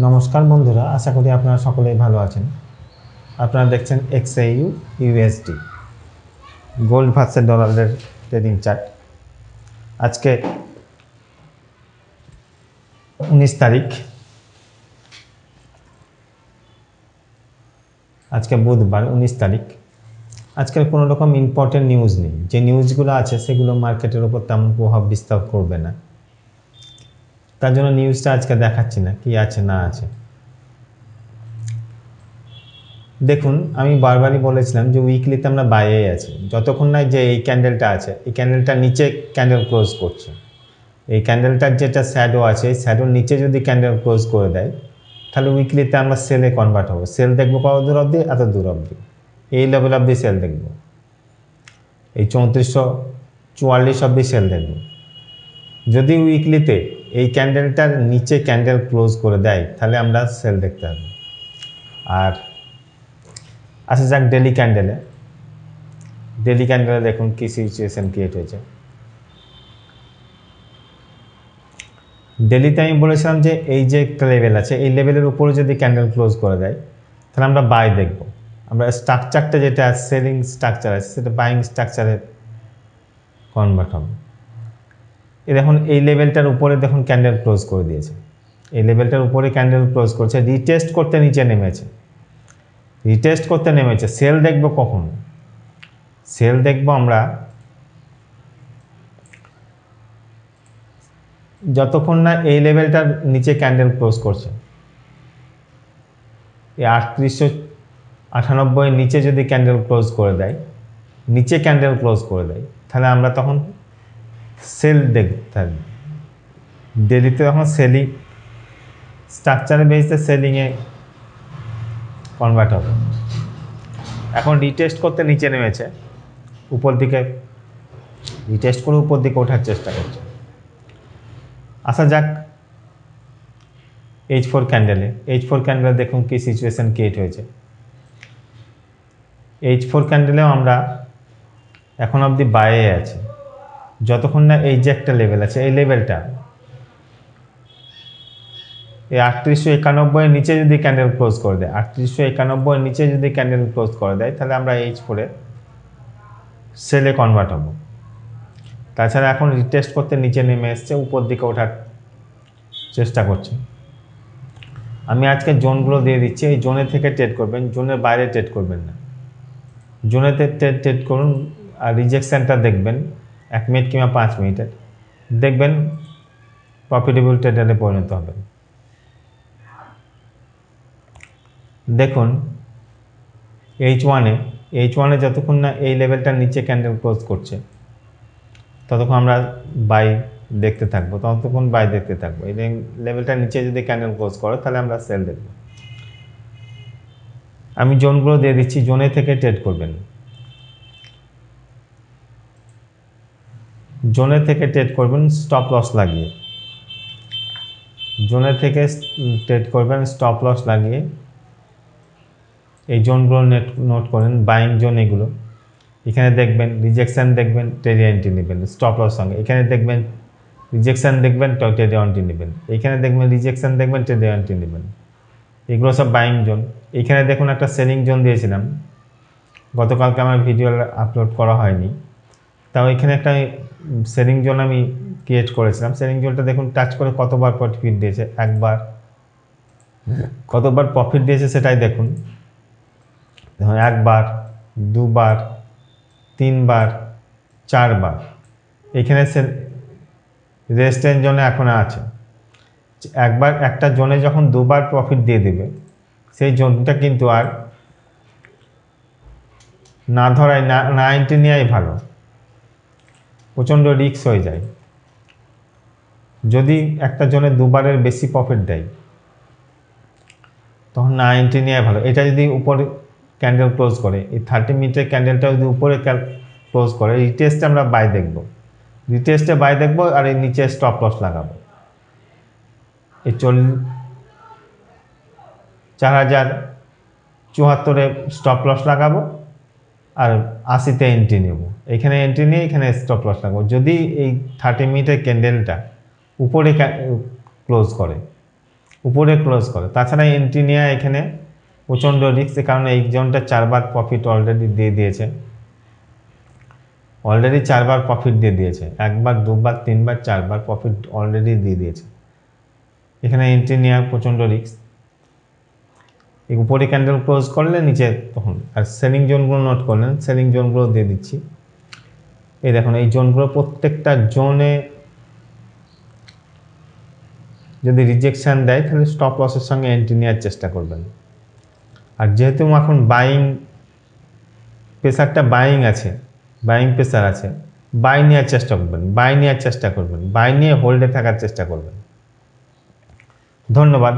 নমস্কার বন্ধুরা, আশা করি আপনারা সকলেই ভালো আছেন। আপনারা দেখছেন XAU USD গোল্ড ভার্সেস ডলারের ট্রেডিং চার্ট। আজকে 19 তারিখ, আজকে বুধবার 19 তারিখ। আজকের কোনো রকম ইম্পর্টেন্ট নিউজ নেই। যে নিউজগুলো আছে সেগুলো মার্কেটের উপর তেমন প্রভাব বিস্তার করবে না, তার জন্য নিউজটা আজকে দেখাচ্ছি না কি আছে না আছে। দেখুন, আমি বারবারই বলেছিলাম যে উইকলিতে আমরা বাইরে আছি, যতক্ষণ না যে এই ক্যান্ডেলটা আছে, এই ক্যান্ডেলটা নিচে ক্যান্ডেল ক্লোজ করছে। এই ক্যান্ডেলটার যেটা শ্যাডো আছে, এই শ্যাডোর নিচে যদি ক্যান্ডেল ক্লোজ করে দেয়, তাহলে উইকলিতে আমরা সেলে কনভার্ট হবো। সেল দেখবো কত দূর অবধি? এত দূর অবধি, এই লেভেল অবধি সেল দেখবো, এই 3444 অবধি সেল দেখবো। যদি উইকলিতে এই ক্যান্ডেলটার নিচে ক্যান্ডেল ক্লোজ করে দেয়, তাহলে আমরা সেল দেখতে হবে। আর আসা যাক ডেলি ক্যান্ডেলে। ডেলি ক্যান্ডেলে দেখুন কি সিচুয়েশন ক্রিয়েট হয়েছে। ডেলিতে আমি বলেছিলাম যে এই যে একটা লেভেল আছে, এই লেভেলের উপরে যদি ক্যান্ডেল ক্লোজ করে দেয়, তাহলে আমরা বাই দেখব। আমরা স্ট্রাকচারটা যেটা সেলিং স্ট্রাকচার আছে, সেটা বাইং স্ট্রাকচারে কনভার্ট হবে। এই দেখুন, এই লেভেলটার উপরে দেখুন ক্যান্ডেল ক্লোজ করে দিয়েছে। এই লেভেলটার উপরে ক্যান্ডেল ক্লোজ করছে, রিটেস্ট করতে নিচে নেমেছে। রিটেস্ট করতে নেমেছে, সেল দেখব কখন? সেল দেখব আমরা যতক্ষণ না এই লেভেলটার নিচে ক্যান্ডেল ক্লোজ করছে। এই 3898 নিচে যদি ক্যান্ডেল ক্লোজ করে দেয়, নিচে ক্যান্ডেল ক্লোজ করে দেয়, তাহলে আমরা তখন সেল দেখতে থাকবো। ডেলিতে তখন সেলিং স্ট্রাকচারে বেসিসে সেলিংয়ে কনভার্ট হবে। এখন রিটেস্ট করতে নিচে নেমেছে, উপর দিকে রিটেস্ট করে উপর দিকে ওঠার চেষ্টা করছে। আসা যাক H4 ক্যান্ডেলে। H4 ক্যান্ডেলে দেখুন কি সিচুয়েশন ক্রিয়েট হয়েছে। H4 ক্যান্ডেলেও আমরা এখন অবধি বাইরে আছি, যতক্ষণ না এই যে একটা লেভেল আছে, এই লেভেলটা এই 3891 নিচে যদি ক্যান্ডেল ক্লোজ করে দেয়, 3891 নিচে যদি ক্যান্ডেল ক্লোজ করে দেয়, তাহলে আমরা H4 সেলে কনভার্ট হব। তাছাড়া এখন রিটেস্ট করতে নিচে নেমে এসছে, উপর দিকে ওঠার চেষ্টা করছে। আমি আজকে জোনগুলো দিয়ে দিচ্ছি, এই জোনে থেকে ট্রেড করবেন, জোনের বাইরে ট্রেড করবেন না। জোনেতে ট্রেড করুন, আর রিজেকশনটা দেখবেন 1 মিনিট কিংবা 5 মিনিটের, দেখবেন প্রফিটেবল ট্রেডারে পরিণত হবেন। দেখুন H1 এ যতক্ষণ না এই লেভেলটার নিচে ক্যান্ডেল ক্লোজ করছে, ততক্ষণ আমরা বাই দেখতে থাকবো, ততক্ষণ বাই দেখতে থাকবো। এই লেভেলটার নিচে যদি ক্যান্ডেল ক্লোজ করে, তাহলে আমরা সেল দেখব। আমি জোনগুলো দিয়ে দিচ্ছি, জোনে থেকে ট্রেড করবেন। জোনে থেকে ট্রেড করবেন স্টপ লস লাগিয়ে। জোনে থেকে ট্রেড করবেন স্টপ লস লাগিয়ে। এই জোনগুলো নোট করেন, বাইং জোন এগুলো। এখানে দেখবেন রিজেকশান, দেখবেন ট্রেডে এন্ট্রি নেবেন স্টপ লস সঙ্গে। এখানে দেখবেন রিজেকশান, দেখবেন ট্রেডে এন্ট্রি নেবেন। এখানে দেখবেন রিজেকশান, দেখবেন ট্রেডে এন্ট্রি নেবেন। এগুলো সব বাইং জোন। এখানে দেখুন একটা সেলিং জোন দিয়েছিলাম, গতকালকে আমার ভিডিও আপলোড করা হয়নি, তাও এখানে একটা সেলিং জোন আমি ক্রিয়েট করেছিলাম। সেলিং জোনটা দেখুন টাচ করে কতবার প্রফিট দিয়েছে, একবার। কতবার প্রফিট দিয়েছে সেটাই দেখুন, দেখুন 1 বার, 2 বার, 3 বার, 4 বার। এখানে রেজিস্ট্যান্স জোনে এখন আছে। একবার একটা জোনে যখন 2 বার প্রফিট দিয়ে দেবে, সেই জোনটা কিন্তু আর না ধরাই না এন্ট্রি নেওয়াই ভালো, প্রচণ্ড রিস্ক হয়ে যায়। যদি একটা জোনে 2 বারের বেশি প্রফিট দেয়, তখন না এন্ট্রি নেওয়াই ভালো। এটা যদি উপরে ক্যান্ডেল ক্লোজ করে, এই 30 মিনিটের ক্যান্ডেলটা যদি উপরে ক্লোজ করে, রিটেস্টে আমরা বাই দেখব। রিটেস্টে বাই দেখব, আর এই নিচে স্টপ লস লাগাবো। এই 4074-এ স্টপ লস লাগাবো, আর 80-তে এন্ট্রি নেব। এখানে এন্ট্রি নিয়ে এখানে স্টপ লস লাগাবো। যদি এই 30 মিনিটের ক্যান্ডেলটা উপরে ক্লোজ করে, উপরে ক্লোজ করে। তাছাড়া এন্ট্রি নেওয়া এখানে প্রচণ্ড রিস্ক, কারণ এই জোনটা 4বার প্রফিট অলরেডি দিয়ে দিয়েছে, অলরেডি 4বার প্রফিট দিয়ে দিয়েছে, 1বার 2বার 3বার 4বার প্রফিট অলরেডি দিয়ে দিয়েছে। এখানে এন্ট্রি নেওয়া প্রচণ্ড রিস্ক। এই উপরে ক্যান্ডেল ক্লোজ করলে নিচে তখন, আর সেলিং জোনগুলো নোট করলেন, সেলিং জোনগুলো দিয়ে দিচ্ছি। এই দেখুন এই জোনগুলো প্রত্যেকটা জোনে যদি রিজেকশান দেয় তাহলে স্টপ লসের সঙ্গে এন্ট্রি নেওয়ার চেষ্টা করবেন। আর যেহেতু এখন বাইং প্রেসারটা বাইং আছে, বাইং প্রেসার আছে, বাই নেওয়ার চেষ্টা করবেন, বাই নেওয়ার চেষ্টা করবেন, বাই নিয়ে হোল্ডে থাকার চেষ্টা করবেন। ধন্যবাদ।